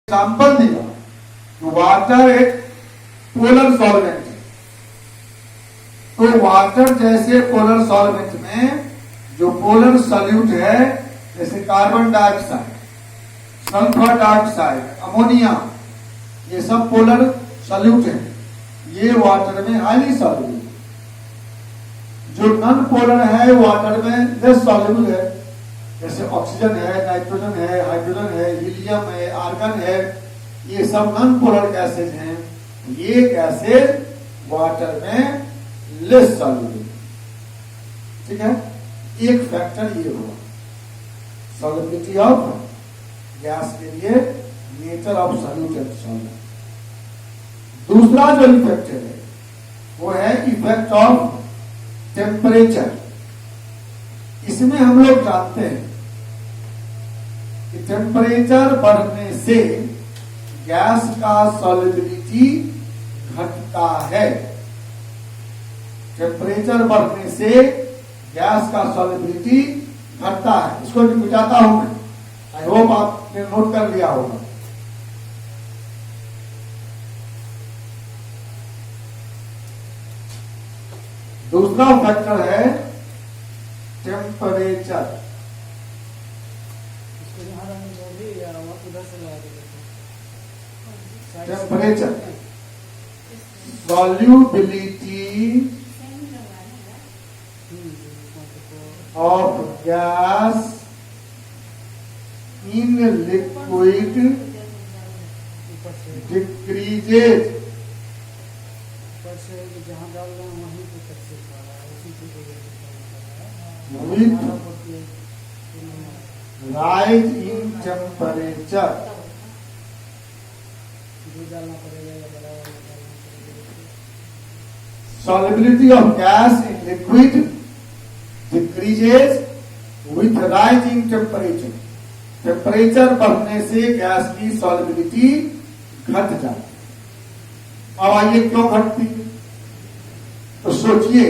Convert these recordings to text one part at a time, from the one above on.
Example दिया कि water एक पोलर सॉल्वेंट है, तो वाटर जैसे पोलर सॉल्वेंट में जो पोलर सॉल्यूट है, जैसे carbon dioxide, sulphur dioxide, ammonia, ये सब पोलर सॉल्यूट है, ये वाटर में हाईली सॉल्युबल। जो नॉन पोलर है वाटर में लेस सॉल्युबल है, जैसे ऑक्सीजन है, नाइट्रोजन है, हाइड्रोजन है, हीलियम है, आर्गन है, ये सब नॉन पोलर गैसेज हैं। ये गैसेज वाटर में लेस सॉल्युबल, ठीक है। एक फैक्टर ये हुआ सॉल्युबिलिटी ऑफ गैस के लिए, nature of solute and solvent. दूसरा जो इफेक्ट है वो है इफेक्ट ऑफ टेम्परेचर। इसमें हम लोग जानते हैं कि टेम्परेचर बढ़ने से गैस का सॉल्युबिलिटी घटता है। टेम्परेचर बढ़ने से गैस का सॉल्युबिलिटी घटता है। इसको भी मिटाता हूं मैं, आई होप आपने नोट कर लिया होगा। दूसरा फैक्टर है temperature. Temperature, solubility of gas in liquid decreases. with rise in temperature। Solubility of gas in liquid decreases with rise in temperature। Temperature बढ़ने से गैस की सॉल्युबिलिटी घट जाती है। अब आइए क्यों घटती है, तो सोचिए,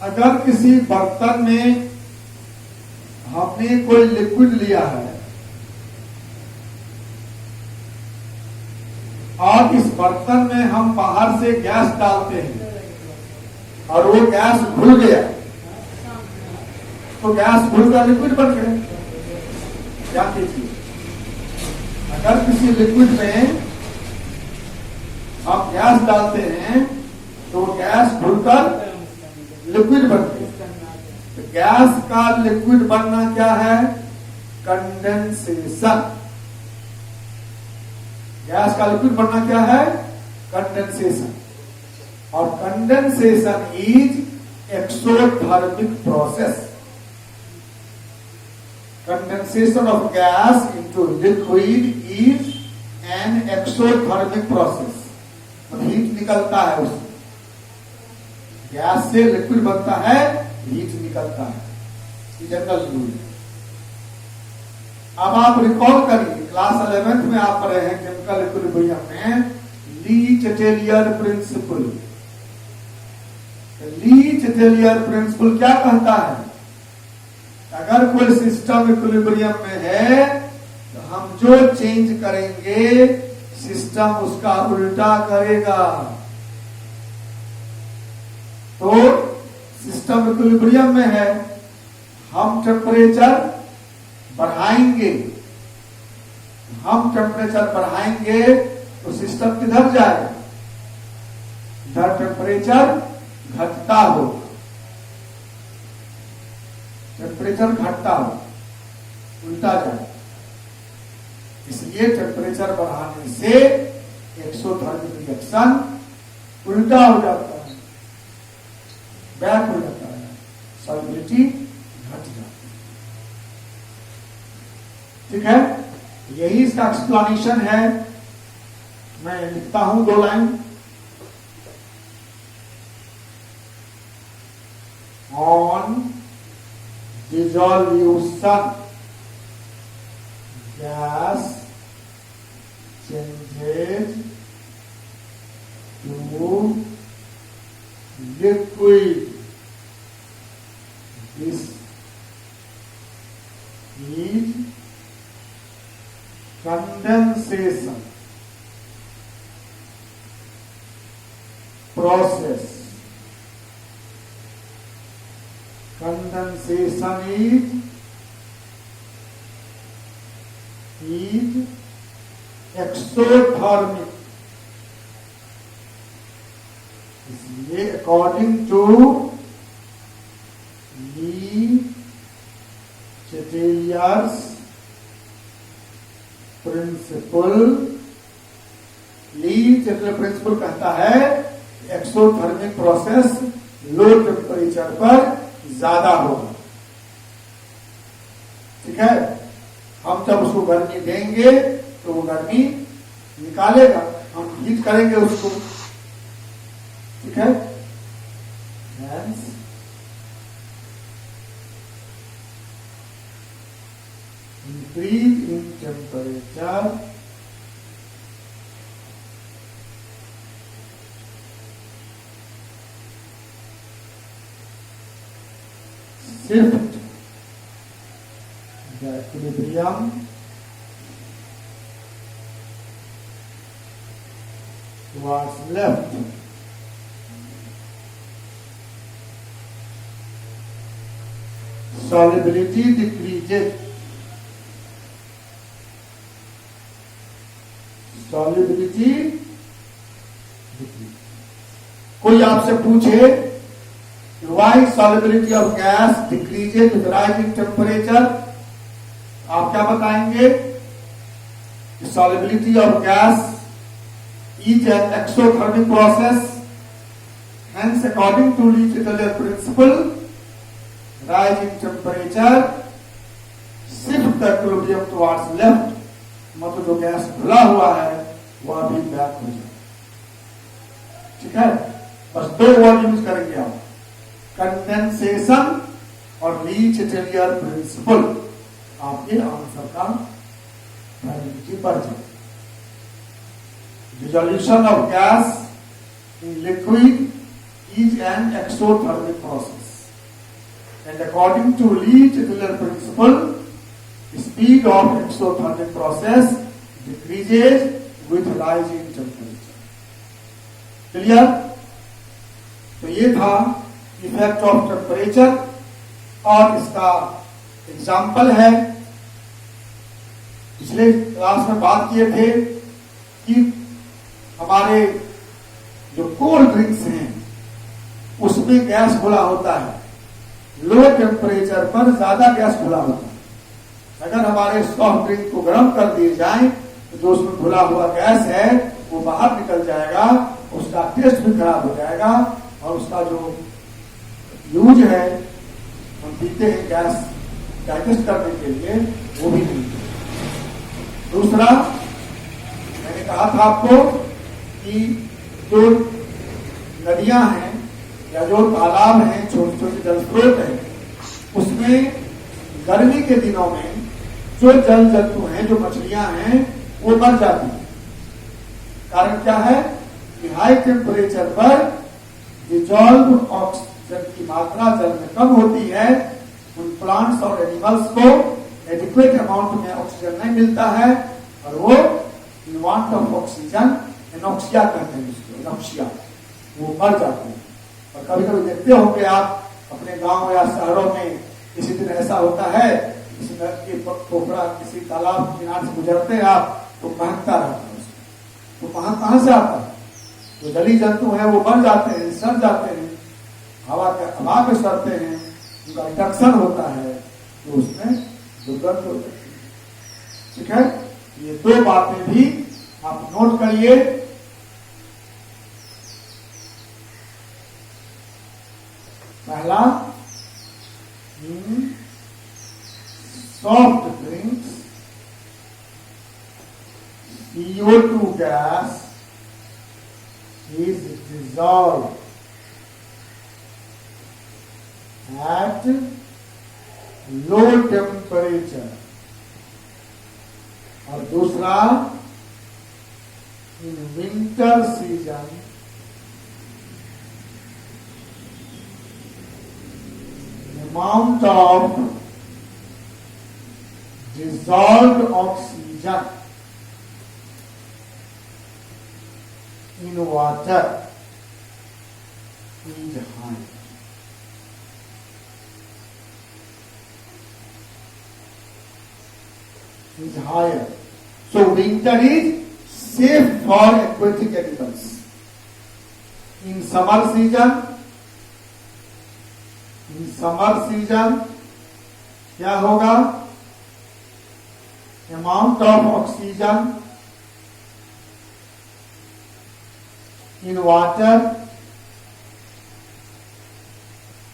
अगर किसी बर्तन में हमने कोई लिक्विड लिया है और इस बर्तन में हम बाहर से गैस डालते हैं और वो गैस घुल गया, तो गैस घुलकर लिक्विड बन गया। क्या कीजिए, अगर किसी लिक्विड में हम गैस डालते हैं तो गैस घुलकर लिक्विड बनती है। तो गैस का लिक्विड बनना क्या है, कंडेंसेशन। गैस का लिक्विड बनना क्या है, कंडेंसेशन। और condensation is exothermic process. Condensation of gas into liquid is an exothermic process. Heat निकलता है उससे, गैस से लिक्विड बनता है, हीट निकलता है, जनरल रूल। अब आप रिकॉल करिए, क्लास 11th में आप पढ़े हैं केमिकल इक्विलिब्रियम में ली चेटेलियर प्रिंसिपल। ली चेटेलियर प्रिंसिपल क्या कहता है, अगर कोई सिस्टम इक्विलिब्रियम में है तो हम जो चेंज करेंगे सिस्टम उसका उल्टा करेगा। तो सिस्टम इक्विलिब्रियम में है, हम टेम्परेचर बढ़ाएंगे, हम टेम्परेचर बढ़ाएंगे तो सिस्टम किधर जाएगा, इधर टेम्परेचर घटता हो, टेम्परेचर घटता हो, उल्टा जाए। इसलिए टेम्परेचर बढ़ाने से एक्सोथर्मिक रिएक्शन उल्टा हो जाता है, बैक हो जाता है, सॉल्युबिलिटी घट जाती है। ठीक है, यही इसका एक्सप्लेनेशन है। मैं लिखता हूं 2 line. On dissolution gas changes to liquid. This is condensation condensation process. Condensation is exothermic. इसलिए according to Lee Chatelier's principle, Le Chatelier principle कहता है एक्सोथर्मिक प्रोसेस लो टेम्परेचर पर ज्यादा होगा। ठीक है, हम जब उसको गर्मी देंगे तो वो गर्मी निकालेगा, हम हीट करेंगे उसको। ठीक है, increase in temperature shift the equilibrium towards left. Solubility decreases. Solubility decreases. कोई आपसे पूछे why solubility of gas decreases with rising temperature, आप क्या बताएंगे? Solubility of gas is an exothermic process, hence according to Lee Chatelier principle, rising temperature shift the equilibrium towards left, मतलब जो gas खुला हुआ है वह भी बैक हो जाए। ठीक है, बस दो वर्ड यूज करेंगे आप, कंडेंसेशन और ली चैटेलियर प्रिंसिपल, आपके आंसर का वैलिडिटी बढ़ जाए। Dissolution of gas in liquid is an exothermic process, and according to Lee Chatelier principle, speed of exothermic process decreases with rising temperature. Clear? तो ये था इफेक्ट ऑफ टेम्परेचर, और इसका एग्जाम्पल है, पिछले क्लास में बात किए थे कि हमारे जो कोल्ड ड्रिंक्स हैं उसमें गैस खुला होता है, लो टेम्परेचर पर ज्यादा गैस खुला होता है। अगर हमारे सॉफ्ट ड्रिंक को गर्म कर दिए जाए तो जो उसमें खुला हुआ गैस है वो बाहर निकल जाएगा, उसका टेस्ट भी खराब हो जाएगा, और उसका जो यूज है, हम पीते हैं गैस डाइजेस्ट करने के लिए, वो भी नहीं। दूसरा, मैंने कहा था आपको कि जो नदियां हैं या जो तालाब हैं, छोटे छोटे जल स्रोत हैं, उसमें गर्मी के दिनों में जो जल जंतु हैं, जो मछलियां हैं, वो मर जाती हैं। कारण क्या है कि हाई टेम्परेचर पर डिजॉल्व ऑक्सीजन की मात्रा जल में कम होती है, उन प्लांट्स और एनिमल्स को एडिक्वेट अमाउंट में ऑक्सीजन नहीं मिलता है, और वो इन वांट ऑफ ऑक्सीजन, एनॉक्सिया कहते हैं उसको, एनॉक्सिया, वो मर जाते हैं। और कभी कभी देखते होंगे आप अपने गांव या शहरों में, किसी दिन ऐसा होता है, किसी नदी पोखरा, किसी तालाब किनारे से गुजरते हैं आप, तो महकता रहता है उसको, तो कहां से आता है? जो जली जंतु हैं वो मर जाते हैं, सड़ जाते हैं, हवा पे सड़ते हैं, उनका रिडक्शन होता है, तो उसमें दुर्गंध हो जाती है। ठीक है, ये दो बातें भी आप नोट करिए। पहला, soft drinks, CO2 gas is dissolved at low temperature, और दूसरा, in winter season amount of dissolved oxygen in water is higher. Is higher. So winter is safe for aquatic animals. In summer season क्या होगा? Amount of oxygen in water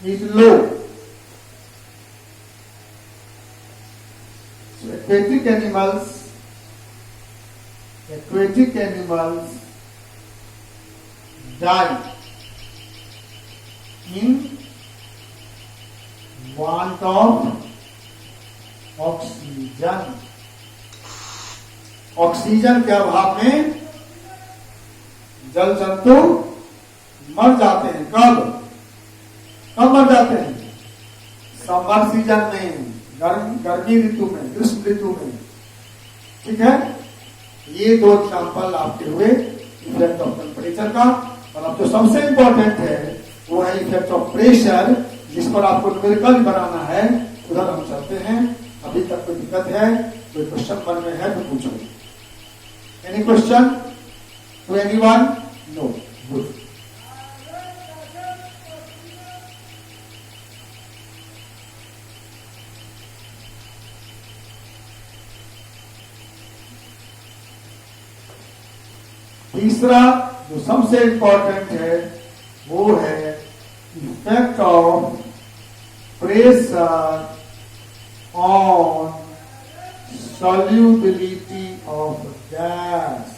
is low. So aquatic animals die in want of oxygen. Oxygen के अभाव में जल जंतु मर जाते हैं. कब मर जाते हैं? समर सीजन में, गर्मी ऋतु में, ग्रीष्म ऋतु में. ठीक है, ये दो एग्जाम्पल आपके हुए इफेक्ट ऑफ टेम्परेचर का. और अब जो सबसे इंपॉर्टेंट है वो है इफेक्ट ऑफ प्रेशर, जिस पर आपको न्यूमेरिकल बनाना है. उधर हम चलते हैं. अभी तक कोई दिक्कत है, कोई क्वेश्चन मन में है तो पूछो. Any question to anyone? No. Good. तीसरा जो सबसे इंपॉर्टेंट है वो है effect of pressure on solubility of gas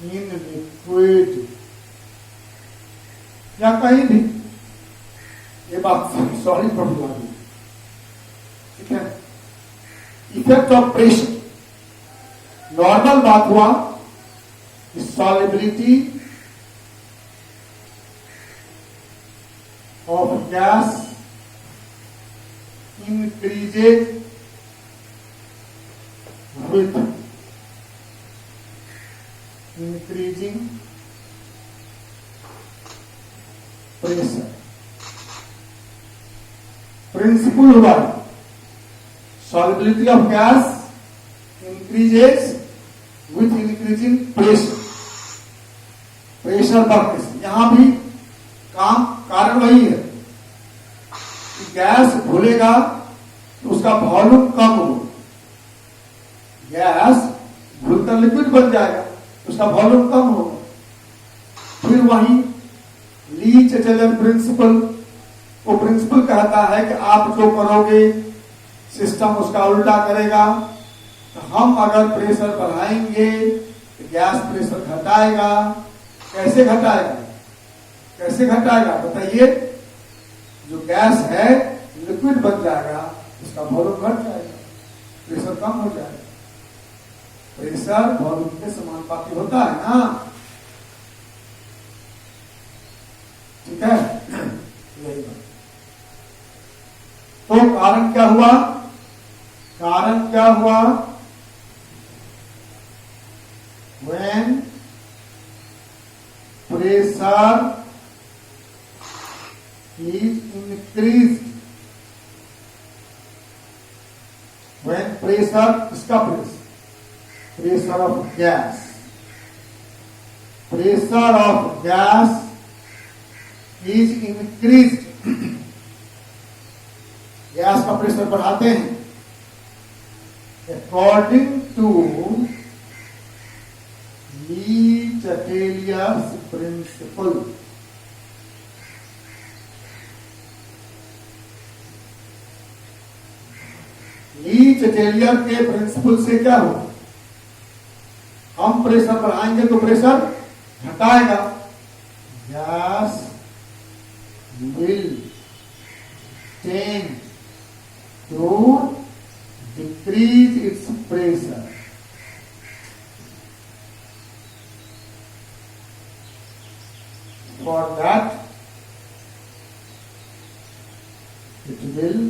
in liquid. या कहीं भी ये बात सॉरी प्रॉब्लम है. ठीक है, इफेक्ट ऑफ प्रेशर नॉर्मल बात हुआ. Solubility of gas increases with increasing pressure. Principle हुआ solubility of gas increases with increasing pressure. Pressure बढ़ने से यहां भी कारण वही है कि गैस घुलेगा तो उसका वॉल्यूम कम होगा. गैस घुलकर लिक्विड बन जाएगा तो उसका वॉल्यूम कम होगा. फिर वही ली चैटलर प्रिंसिपल, वो प्रिंसिपल कहता है कि आप जो करोगे सिस्टम उसका उल्टा करेगा. तो हम अगर प्रेशर बढ़ाएंगे तो गैस प्रेशर घटाएगा. कैसे घटाएगा बताइए? जो गैस है लिक्विड बन जाएगा, उसका वॉल्यूम घट जाएगा, प्रेशर कम हो जाएगा. प्रेशर वॉल्यूम के समानुपाती होता है ना. ठीक है, यही बात. तो कारण क्या हुआ? When pressure is increased, when pressure, इसका pressure of gas is increased. Gas का प्रेशर बढ़ाते हैं according to Le Chatelier's principle. Le Chatelier के प्रिंसिपल से क्या हो? हम प्रेशर बढ़ाएंगे तो प्रेशर घटाएगा. Gas will tend to decrease its pressure. For that, it will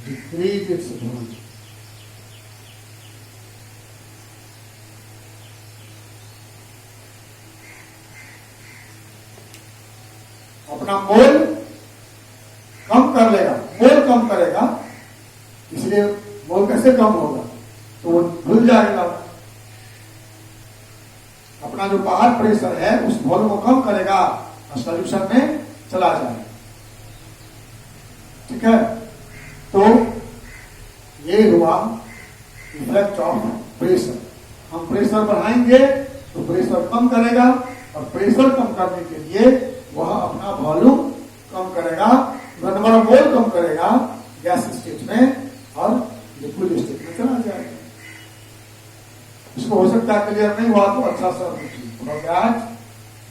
decrease its volume. इसलिए मोल कैसे कम होगा, तो वो भूल जाएगा, अपना जो बाहर प्रेशर है उस मोल को कम करेगा और सॉल्यूशन में चला जाएगा। ठीक है, तो ये हुआ इफेक्ट ऑफ प्रेशर। हम प्रेशर बढ़ाएंगे तो प्रेशर कम करेगा, और प्रेशर कम करने के लिए वह अपना वॉल्यूम कम करेगा, नंबर ऑफ मोल कम करेगा गैस स्टेट में, और लिक्विड स्टेट में चला जाएगा। इसको हो सकता है क्लियर नहीं हुआ तो अच्छा सा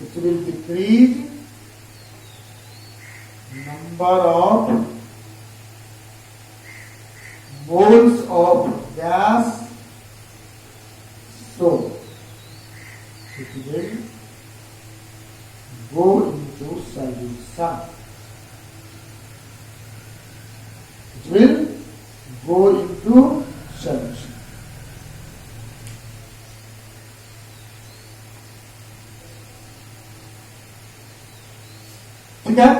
it will decrease number of moles of gas, so it will go into solution. It will go into solution. ठीक है,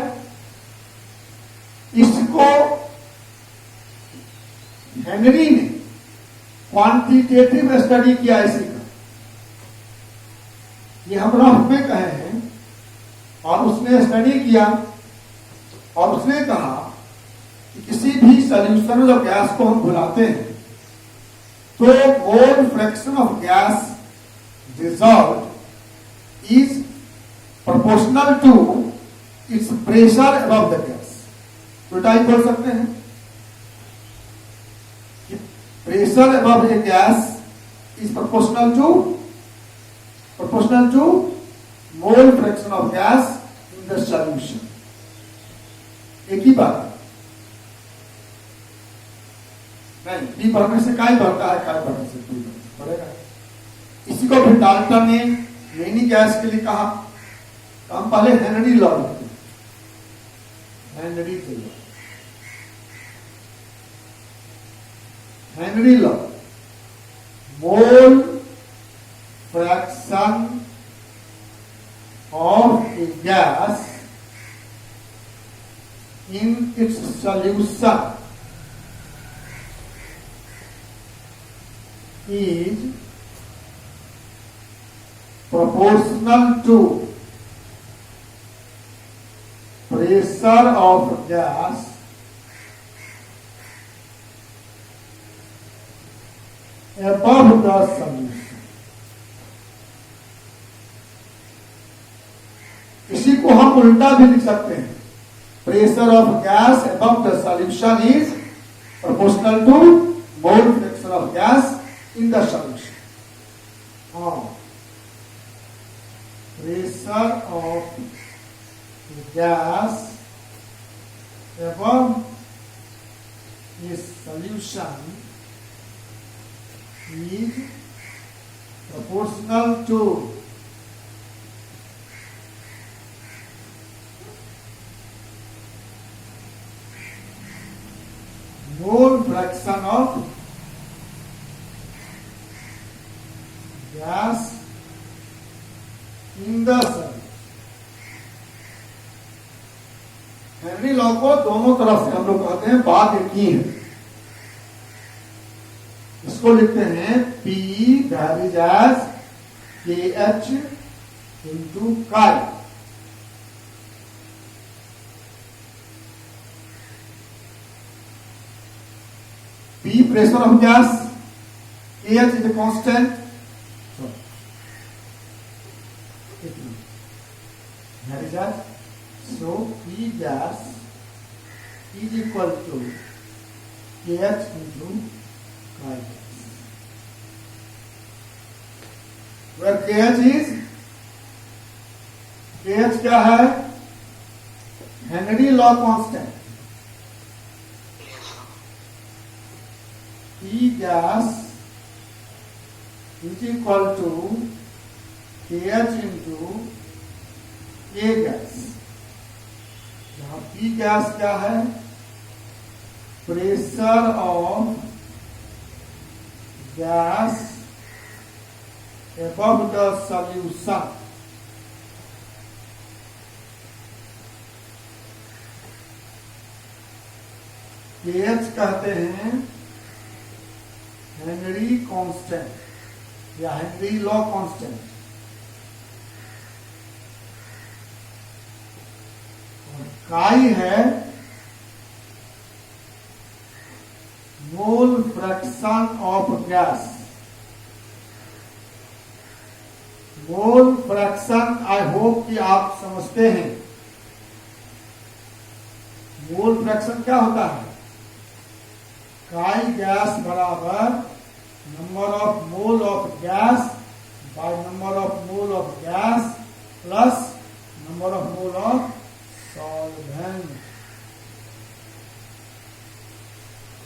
इसको हेनरी ने क्वांटिटेटिव स्टडी किया इसी का, ये हम रफ में कहे हैं, और उसने स्टडी किया और उसने कहा कि किसी भी सॉल्यूशन ऑफ गैस को हम बुलाते हैं तो mole fraction of gas dissolved is proportional to its pressure above the gas। तो टाइप बोल सकते हैं कि pressure above a gas is proportional to mole fraction of gas in the solution। एक ही बात नहीं, बी बढ़ने से काय बढ़ता है, काय बढ़ने से बी बढ़ेगा। इसी को फिर डाल्टन ने लेनी गैस के लिए कहा, तो हम पहले हेनरी लॉ लिखते हैं, Henry law, Henry law, mole fraction of A gas in its solution is proportional to pressure of gas above the solution। इसी को हम उल्टा भी लिख सकते हैं, pressure of gas above the solution is proportional to mole fraction of gas in the solution। Pressure of gas above a solution is proportional to mole fraction of gas in the solution। Henry law को दोनों तरफ से हम लोग कहते हैं बात एक ही है। इसको लिखते हैं P varies as KH into chi। P pressure of gas, KH is a constant, varies as, so P gas is equal to KH into chi gas, where KH is, KH क्या है, Henry law constant, P gas is equal to KH into A gas। यहाँ P gas क्या है, pressure of gas above the solution। KH कहते हैं Henry constant या Henry law constant. और काई है mole fraction of gas. Mole fraction I hope कि आप समझते हैं। मोल फ्रैक्शन क्या होता है? काई गैस बराबर number of mole of gas by number of mole of gas plus number of mole of solvent.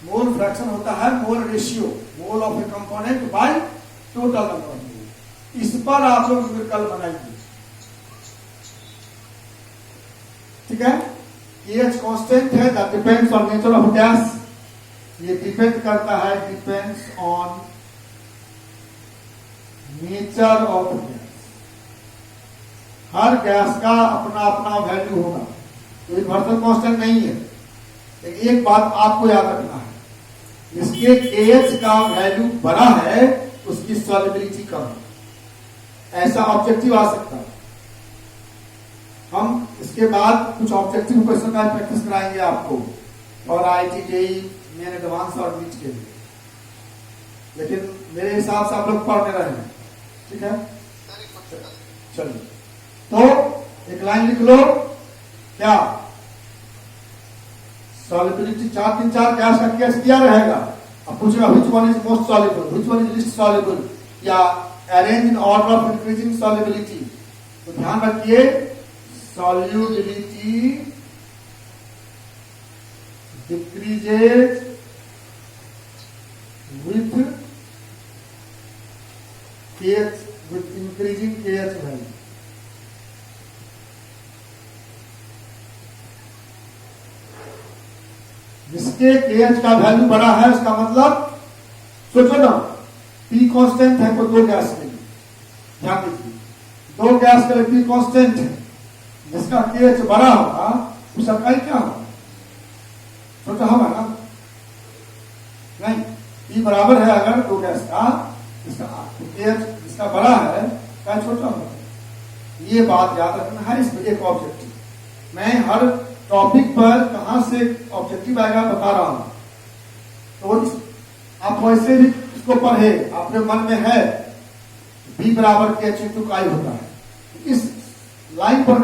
Mole fraction होता है mole ratio, mole of A component by total number of mole. इस पर आप लोग विकल्प बनाइए, ठीक है। KH कांस्टेंट है, that depends on nature of gas. ये डिपेंड करता है, depends on nature of gas. Her gas का अपना अपना वैल्यू होगा, तो यूनिवर्सल कांस्टेंट नहीं है। लेकिन एक बात आपको याद रखना है, जिसके KH का वैल्यू बड़ा है उसकी सॉल्युबिलिटी कम है। ऐसा ऑब्जेक्टिव आ सकता है। हम इसके बाद कुछ ऑब्जेक्टिव क्वेश्चन का प्रैक्टिस कराएंगे आपको और IIT JEE मेन एडवांस और नीट के लिए। लेकिन मेरे हिसाब से आप लोग पढ़ रहे हैं, ठीक है। चलिए, तो एक लाइन लिख लो, क्या सॉल्युबिलिटी 4 3 4 गैस का केस दिया रहेगा। अब पूछेगा which one is most soluble, which one is least soluble, या arrange in order of increasing solubility. तो ध्यान रखिए, solubility decreases with KH, with increasing KH value। जिसके KH का वैल्यू बड़ा है उसका मतलब, सोचो ना, P कांस्टेंट है कोई दो गैस के लिए, ध्यान दीजिए, दो गैस के लिए P कांस्टेंट है। जिसका KH बड़ा होगा उसका काई क्या होगा? सोचा होगा ना? नहीं, P बराबर है अगर दो गैस का, इसका KH इसका बड़ा है, काई छोटा होगा। ये बात याद रखना है। इसमें एक ऑब्जेक्टिव, मैं हर टॉपिक पर कहां से ऑब्जेक्टिव आएगा बता रहा हूं, तो आप वैसे भी इसको पढ़े, आपके मन में है B बराबर KH इंटू काई होता है। इस लाइन पर